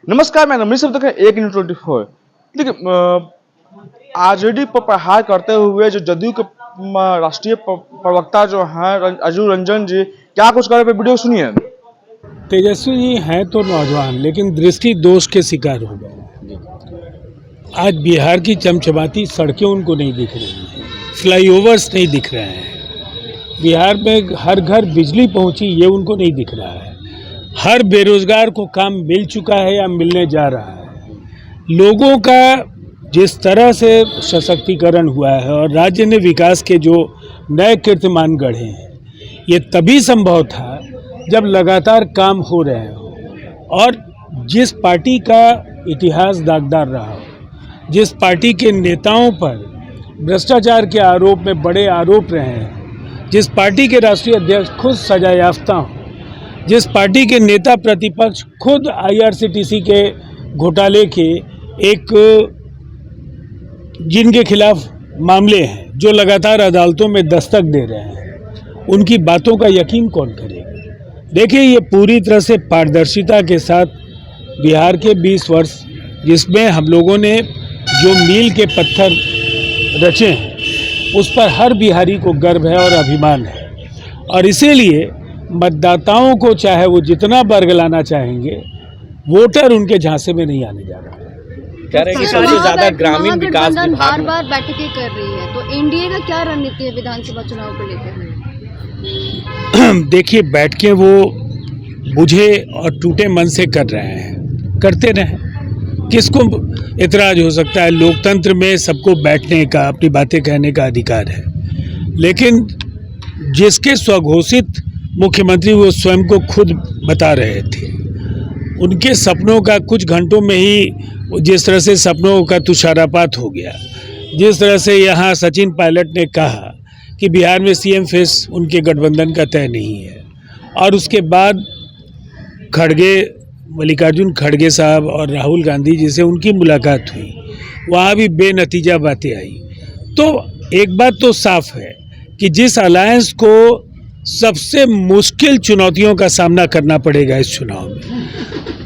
नमस्कार, मैं रमेश देख रहे हैं एक न्यूज़ 24। देखिए, आरजेडी पर प्रहार करते हुए जो जदयू के राष्ट्रीय प्रवक्ता जो हैं अजू रंजन जी, क्या कुछ कर रहे हैं, वीडियो सुनिए। तेजस्वी जी हैं तो नौजवान, लेकिन दृष्टि दोष के शिकार हो गए। आज बिहार की चमचमाती सड़कें उनको नहीं दिख रही हैं, फ्लाईओवर्स नहीं दिख रहे हैं, बिहार में हर घर बिजली पहुंची ये उनको नहीं दिख रहा है, हर बेरोजगार को काम मिल चुका है या मिलने जा रहा है। लोगों का जिस तरह से सशक्तिकरण हुआ है और राज्य ने विकास के जो नए कीर्तिमान गढ़े हैं, ये तभी संभव था जब लगातार काम हो रहे हो और जिस पार्टी का इतिहास दागदार रहा हो, जिस पार्टी के नेताओं पर भ्रष्टाचार के आरोप में बड़े आरोप रहे हैं, जिस पार्टी के राष्ट्रीय अध्यक्ष खुद सजायाफ्ता हों, जिस पार्टी के नेता प्रतिपक्ष खुद IRCTC के घोटाले के जिनके खिलाफ मामले हैं, जो लगातार अदालतों में दस्तक दे रहे हैं, उनकी बातों का यकीन कौन करेगा। देखिए, ये पूरी तरह से पारदर्शिता के साथ बिहार के 20 वर्ष जिसमें हम लोगों ने जो मील के पत्थर रचे हैं, उस पर हर बिहारी को गर्व है और अभिमान है। और इसीलिए मतदाताओं को चाहे वो जितना बरगलाना चाहेंगे, वोटर उनके झांसे में नहीं आने जा रहा है। कह रहे हैं कि सबसे ज्यादा ग्रामीण विकास विभाग बार-बार बैठकें कर रही है, तो एनडीए का क्या रणनीति है विधानसभा चुनाव को लेकर? देखिए, बैठकें वो बुझे और टूटे मन से कर रहे हैं, करते रहें, किसको इतराज हो सकता है। लोकतंत्र में सबको बैठने का, अपनी बातें कहने का अधिकार है, लेकिन जिसके स्वघोषित मुख्यमंत्री वो स्वयं को खुद बता रहे थे, उनके सपनों का कुछ घंटों में ही जिस तरह से सपनों का तुषारापात हो गया, जिस तरह से यहाँ सचिन पायलट ने कहा कि बिहार में CM फेस उनके गठबंधन का तय नहीं है, और उसके बाद मल्लिकार्जुन खड़गे साहब और राहुल गांधी जी से उनकी मुलाकात हुई, वहाँ भी बेनतीजा बातें आई। तो एक बात तो साफ है कि जिस अलायंस को सबसे मुश्किल चुनौतियों का सामना करना पड़ेगा इस चुनाव में,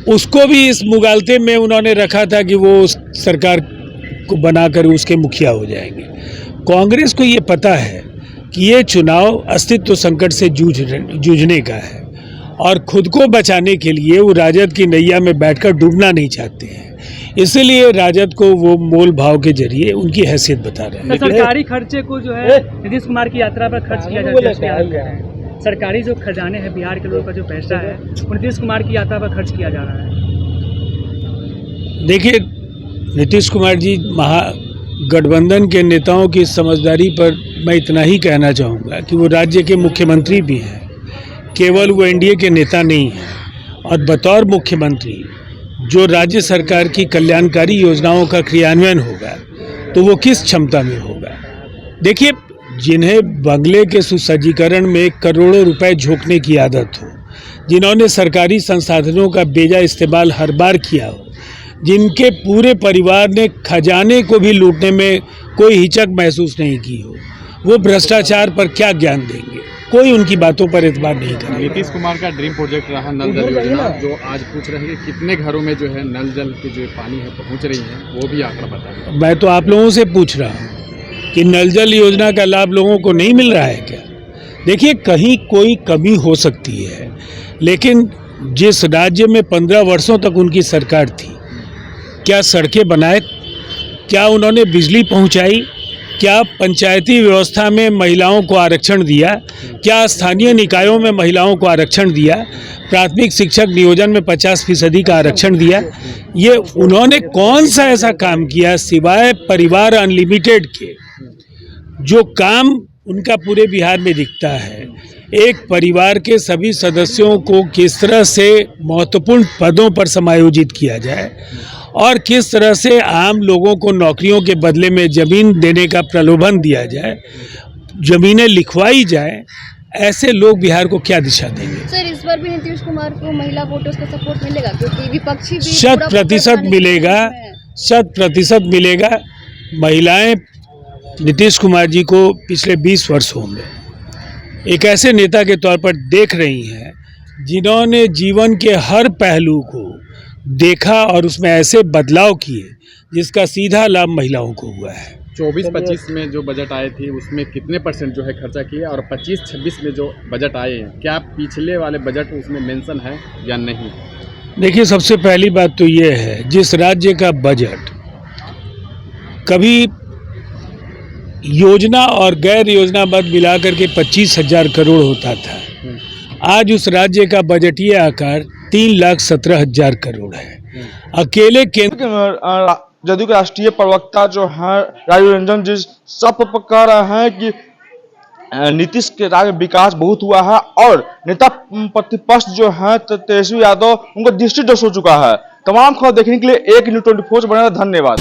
उसको भी इस मुगालते में उन्होंने रखा था कि वो उस सरकार को बनाकर उसके मुखिया हो जाएंगे। कांग्रेस को ये पता है कि ये चुनाव अस्तित्व संकट से जूझने का है और खुद को बचाने के लिए वो राजद की नैया में बैठकर डूबना नहीं चाहते हैं, इसलिए राजद को वो मोल भाव के जरिए उनकी हैसियत बता रहे हैं। सरकारी खर्चे को जो है नीतीश कुमार की यात्रा पर खर्च किया जाता है, सरकारी जो खजाने हैं, बिहार के लोगों का जो पैसा है, वो नीतीश कुमार की यात्रा पर खर्च किया जा रहा है। देखिए, नीतीश कुमार जी महागठबंधन के नेताओं की समझदारी पर मैं इतना ही कहना चाहूँगा कि वो राज्य के मुख्यमंत्री भी हैं, केवल वो एनडीए के नेता नहीं हैं, और बतौर मुख्यमंत्री जो राज्य सरकार की कल्याणकारी योजनाओं का क्रियान्वयन होगा तो वो किस क्षमता में होगा। देखिए, जिन्हें बंगले के सुसज्जीकरण में करोड़ों रुपए झोंकने की आदत हो, जिन्होंने सरकारी संसाधनों का बेजा इस्तेमाल हर बार किया हो, जिनके पूरे परिवार ने खजाने को भी लूटने में कोई हिचक महसूस नहीं की हो, वो भ्रष्टाचार पर क्या ज्ञान देंगे। कोई उनकी बातों पर एतबार नहीं करेगा। नीतीश कुमार का ड्रीम प्रोजेक्ट रहा नल जल योजना, जो आज पूछ रहे हैं कि कितने घरों में जो है नल जल की जो पानी है पहुंच रही है, वो भी आंकड़ा बताएं। मैं तो आप लोगों से पूछ रहा हूँ कि नल जल योजना का लाभ लोगों को नहीं मिल रहा है क्या? देखिए, कहीं कोई कमी हो सकती है, लेकिन जिस राज्य में 15 वर्षों तक उनकी सरकार थी, क्या सड़कें बनाए, क्या उन्होंने बिजली पहुंचाई, क्या पंचायती व्यवस्था में महिलाओं को आरक्षण दिया, क्या स्थानीय निकायों में महिलाओं को आरक्षण दिया, प्राथमिक शिक्षक नियोजन में 50% का आरक्षण दिया, ये उन्होंने कौन सा ऐसा काम किया सिवाय परिवार अनलिमिटेड के, जो काम उनका पूरे बिहार में दिखता है। एक परिवार के सभी सदस्यों को किस तरह से महत्वपूर्ण पदों पर समायोजित किया जाए और किस तरह से आम लोगों को नौकरियों के बदले में ज़मीन देने का प्रलोभन दिया जाए, ज़मीनें लिखवाई जाए, ऐसे लोग बिहार को क्या दिशा देंगे। सर, इस बार भी नीतीश कुमार को महिला वोटर्स का सपोर्ट मिलेगा, क्योंकि विपक्षी भी 100% मिलेगा, 100% मिलेगा। महिलाएं नीतीश कुमार जी को पिछले 20 वर्षों में एक ऐसे नेता के तौर पर देख रही हैं जिन्होंने जीवन के हर पहलू को देखा और उसमें ऐसे बदलाव किए जिसका सीधा लाभ महिलाओं को हुआ है। 24-25 में जो बजट आए थे उसमें कितने % जो है खर्चा किए, और 25-26 में जो बजट आए हैं क्या पिछले वाले बजट उसमें मेंशन है या नहीं? देखिए, सबसे पहली बात तो ये है, जिस राज्य का बजट कभी योजना और गैर योजना मत मिलाकर के 25,000 करोड़ होता था, आज उस राज्य का बजटीय आकार 3,17,000 करोड़ है। अकेले केंद्र जदयू के राष्ट्रीय प्रवक्ता जो हैं राजीव रंजन जी सब कह रहे हैं कि नीतीश के राज्य में विकास बहुत हुआ है और नेता प्रतिपक्ष जो है तेजस्वी यादव उनको दृष्टिदोष हो चुका है। तमाम खबर देखने के लिए एक न्यूज़ 24 बने। धन्यवाद।